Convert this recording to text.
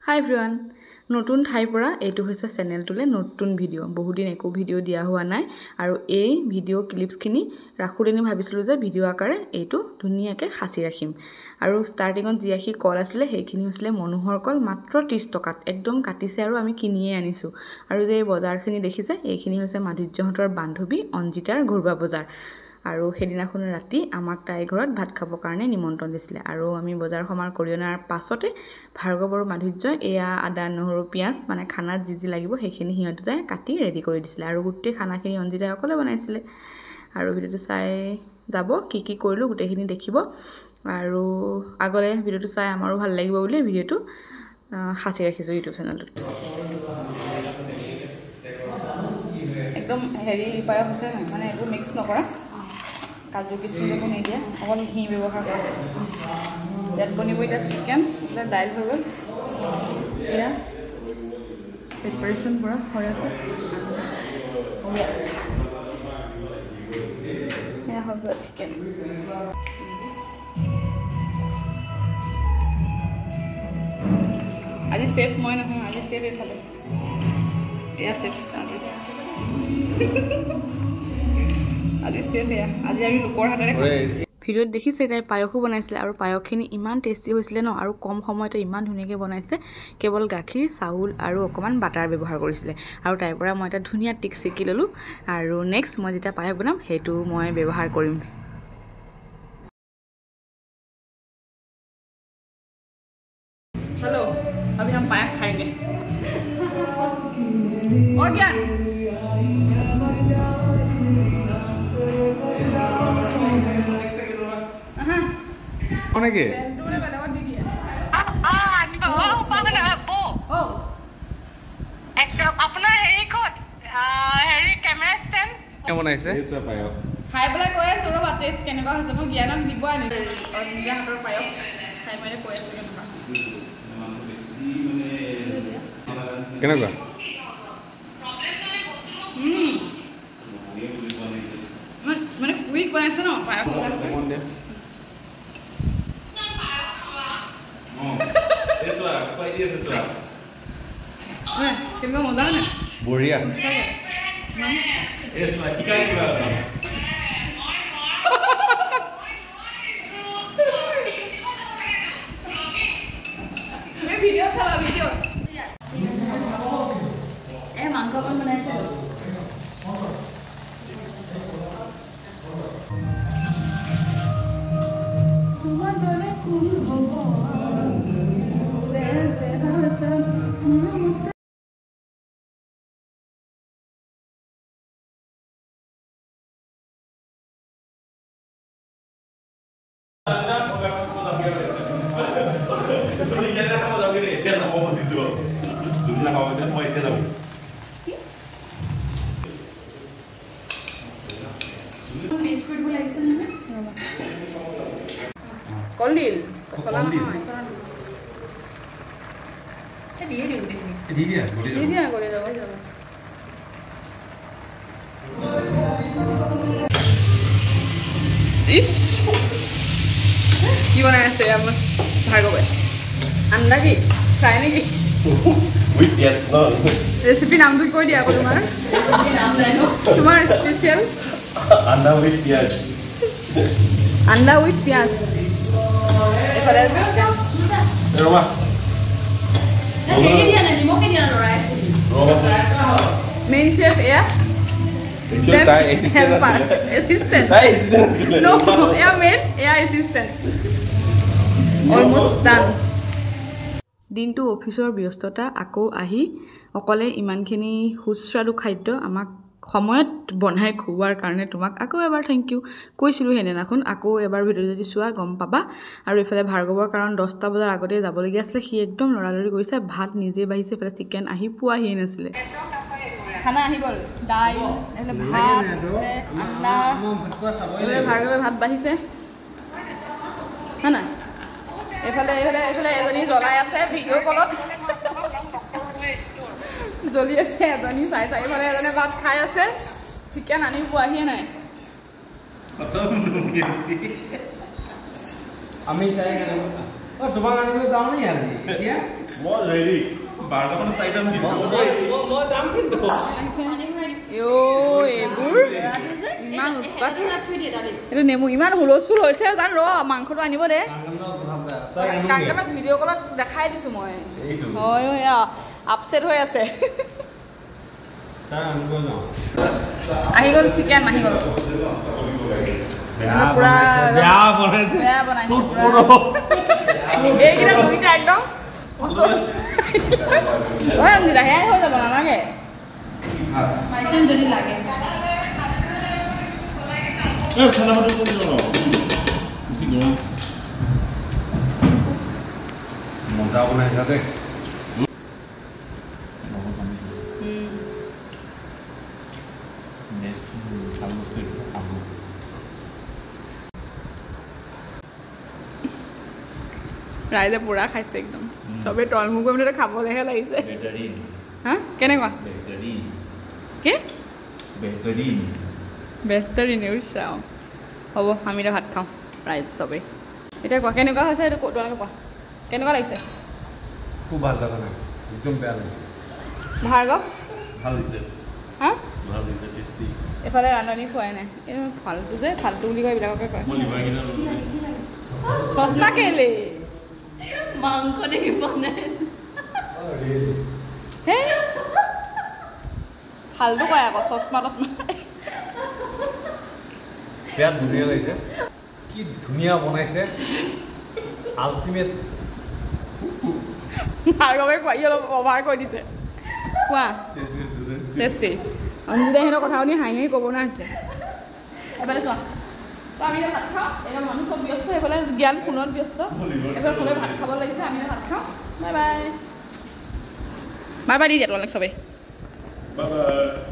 Hi everyone, নতুন ঠাইৰ পৰা এইটো হৈছে চেনেলটোলে নতুন ভিডিও বহুদিন একো ভিডিও দিয়া হোৱা নাই আৰু এই ভিডিও ক্লিপছখিনি ৰাখুৰেনি ভাবিছিলো যে ভিডিও আকাৰে এইটো ধুনিয়াকে হাসি ৰাখিম আৰু ষ্টাৰ্টিংত জিয়াখি কল আছিল সেইখিনি হৈছিল মনোহৰ কল মাত্ৰ 30 টকাত একদম কাটিছে আৰু আমি কিনিয়ে আনিছো আৰু যে বজাৰখিনি দেখিছে এইখিনি হৈছে মাধুৰ্যহতৰ বান্ধৱী অঞ্জিতাৰ ঘৰুৱা বজাৰ আৰু হেদিনাখন ৰাতি আমাক তাই ঘৰত ভাত খাবৰ কাৰণে নিমন্ত্ৰণ দিছিলে আৰু আমি বজাৰ সমাৰ কৰিনাৰ পাছতে ভাৰ্গৱৰ মাধুৰ্য এয়া আদা নহৰু পিয়াজ মানে খানাত যি লাগিব সেইখিনি হিয়ত যায় কাটি ৰেডি কৰি দিছিলে আৰু গুটে খানাখিনি অঞ্জিতা অকলে বনাইছিলে আৰু ভিডিওটো চাই যাব কি কৰিলো গুটেখিনি দেখিব আৰু আগলে ভিডিওটো চাই আমাৰো ভাল লাগিব বুলি ভিডিওটো হাসি ৰাখিছো ইউটিউব চেনেলটোত একদম হেৰি পায়স আছে মানে একো মিক্স নকৰা কাজু কিশমিশ একো নিদিয়া অকল ঘি ব্যৱহাৰ কৰা ইয়াত বনিব এতিয়া চিকেন দাইল হৈ গ'ল এয়া প্ৰিপাৰেশ্যন কৰা হৈ আছে এয়া হৈ গ'ল চিকেন আজি চেফ মই নহয় আজি চেফ এইফালে এয়া চেফ আজি চেফ এয়া আজি আমি লোকৰ হাতেৰে ভিডিওত দেখিছে তাই পায়সো বনাইছিলে আৰু পায়সখিনি ইমান টেষ্টি হৈছিলে ন আৰু কম সময়তে ইমান ধুনীয়াকৈ বনাইছে কেৱল গাখীৰ চাউল আৰু অকমান বাটাৰ ব্যৱহাৰ কৰিছিলে আৰু তাইৰ পৰা মই এটা ধুনীয়া টিক শিকি ললো আৰু নেক্সট মই যেতিয়া পায়স বনাম সেইটো মই ব্যৱহাৰ কৰিম हेलो अभी हम पायस खाएंगे और क्या कौन है के अपना हेरी कोड हेरी कैमरा स्टैंड क्या बनाइছে খাই পেলাই কৈ আছো ৰবা টেষ্ট কেনেকুৱা হৈছে মই জ্ঞানক দিব আনি অঞ্জিতা হাতৰ পায়স খাই মানে কৈ আছো কেনেকুৱা মানে কুইক বনাইছে ন পায়স কেনেকুৱা মজা নে বঢ়িয়া ভিডিও চাবা ভিডিও মাংস অকণ বনাইছে কলডিল চলা নহয় দিয়ে দিওঁ দি দিয়া গলি যাব ইস কি বনাই আছে আমাৰ ভাৰ্গৱে আন্দা কি ফ্ৰাই নেকি ৰেচিপি নামটো কৈ দিয়া আকৌ তোমাৰ তোমাৰ স্পেচিয়েল আন্দা উইথ পিয়াজ এফালে ৰমা মেইন চেফ এয়া দিনটো অফিচৰ ব্যস্ততা আকৌ আহি অকলে ইমানখিনি সুস্বাদু খাদ্য আমাক সময়ত বনাই খুৱাৰ কাৰণে তোমাক আকৌ এবাৰ থ্যাংক ইউ কৈছিলো হেনেনাখন আকৌ এবাৰ ভিডিও যদি চোৱা গম পাবা আৰু এফালে ভাৰ্গৱৰ কাৰণ 10টা বজাৰ আগতে যাবলগীয়া আছিল সি একদম লৰালৰি কৰিছে ভাত নিজে বাহিছে এফালে চিকেন আহি পোৱাহি নাছিলে খানা আহি গ'ল দাইল এফালে ভাত আন্দা ভাৰ্গৱে ভাত বাঢ়িছে না এফালে এজনী জ্বলাই আছে ভিডিও কলত জ্বলি আছে এজনী চাই এফালে এজনে ভাত খাই আছে চিকেন আনি পোৱাহিয়ে নাই আমি তোমাক আনিবলৈ যাওঁ নি আজি এতিয়া মই ৰেডি 12টা মানত পাই যাম কিন্তু মই যাম কিন্তু এইবোৰ ইমান উৎপাত এইটো নেমু ইমান হুলস্থুল হৈছে জান ৰ মাংসটো আনিব দে কাংকানক ভিডিঅ' কলত দেখাই দিছোঁ মই হয় এয়া আপছেট হৈ আছে আহি গ'ল চিকেন আহি গ'ল পুৰা বেয়া বনাইছে এইকেইটা দুইটা একদম ঐ অঞ্জিতা সেয়াই হৈ যাব নালাগে যদি লাগে মজা বনাইছা দেই ৰাইজে পুৰা খাইছে একদম চবেই তলমুখ কৰি মানে খাবলৈহে লাগিছে হা কেনেকুৱা কি বেহতৰিন চাওঁ হ'ব আমি এতিয়া ভাত খাওঁ ৰাইজ চবেই এতিয়া কোৱা কেনেকুৱা হৈছে এইটো তোমালোকে কোৱা কেনেকুৱা লাগিছে খুব ভাল লগা নাই একদম বেয়া লাগিছে ভাৰ্গৱ ভাল হৈছে হা ভাল হৈছে টেষ্টি এফালে ৰান্ধনি খোৱাই নাই এই ফাল্টু যে ফাল্টু বুলি কয় এইবিলাককে কয় মই লিভাৰ কিনা চশমা কেলে মাংস দেখি পোৱা নাই হে ফাল্টু কয় আকৌ চশমা টচমা বিৰাট ধুনীয়া লাগিছে কি ধুনীয়া বনাইছে আল্টিমেট ভাৰ্গৱে কোৱা ই অলপ অভাৰ কৰি দিছে কোৱা টেষ্টি অঞ্জিতা সিহঁতৰ কথা শুনি হাঁহি হাঁহি ক'ব নোৱাৰা হৈছে এফালে চোৱা তো আমি এতিয়া ভাত খাওঁ এতিয়া মানুহ চব ব্যস্ত এইফালে জ্ঞান ফোনত ব্যস্ত এইফালে চবে ভাত খাব লাগিছে আমি এতিয়া ভাত খাওঁ bye bye bye by the দিয়া তোমালোক চবেই বাই বাই